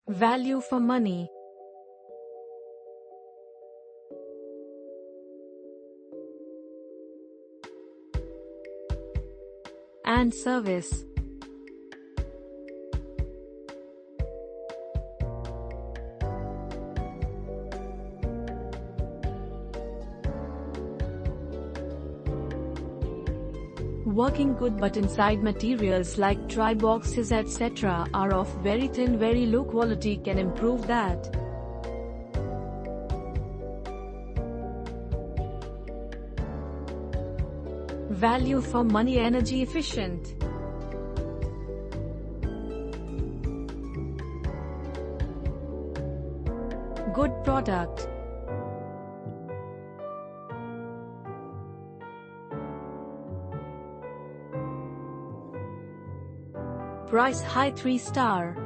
Value for money. And service. Working good, but inside materials like try boxes etc. are of very thin, very low quality can improve that. Value for money. Energy efficient. Good product. Price high. 3-star.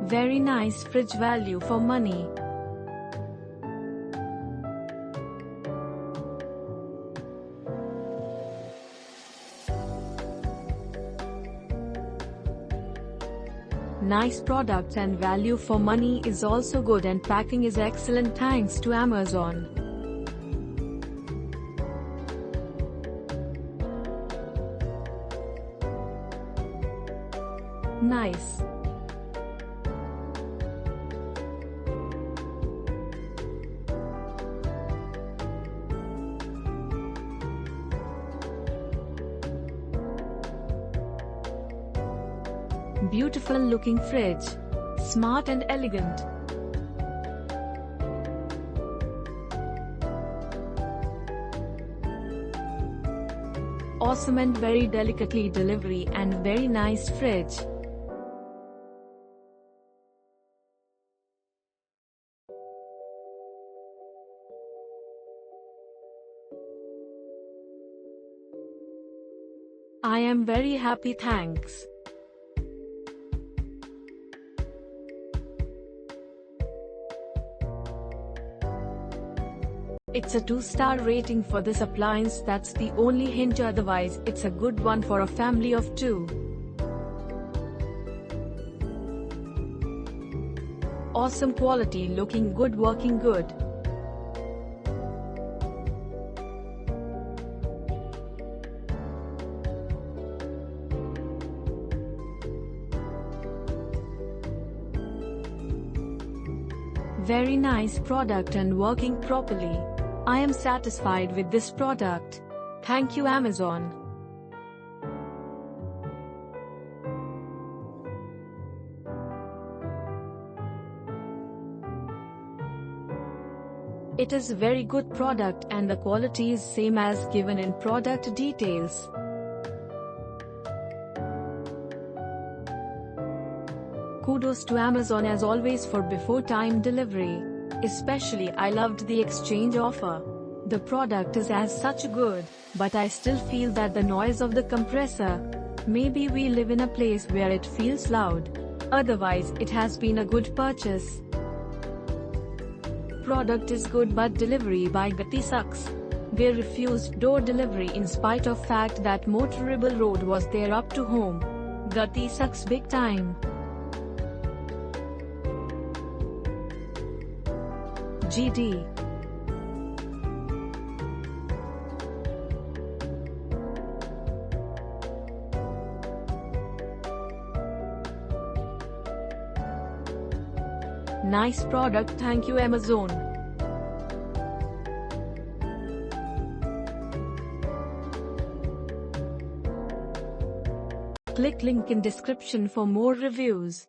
Very nice fridge. Value for money. Nice product and value for money is also good, and packing is excellent thanks to Amazon. Nice. Beautiful looking fridge. Smart and elegant. Awesome and very delicately delivery and very nice fridge. I am very happy, thanks. It's a 2-star rating for this appliance. That's the only hint, otherwise it's a good one for a family of 2. Awesome quality, looking good, working good. Very nice product and working properly. I am satisfied with this product. Thank you, Amazon. It is very good product and the quality is same as given in product details. Kudos to Amazon as always for before time delivery. Especially I loved the exchange offer. The product is as such good, but I still feel that the noise of the compressor. Maybe we live in a place where it feels loud. Otherwise, it has been a good purchase. Product is good but delivery by Gati sucks. They refused door delivery in spite of fact that motorable road was there up to home. Gati sucks big time. GD. Nice product, thank you Amazon. Click link in description for more reviews.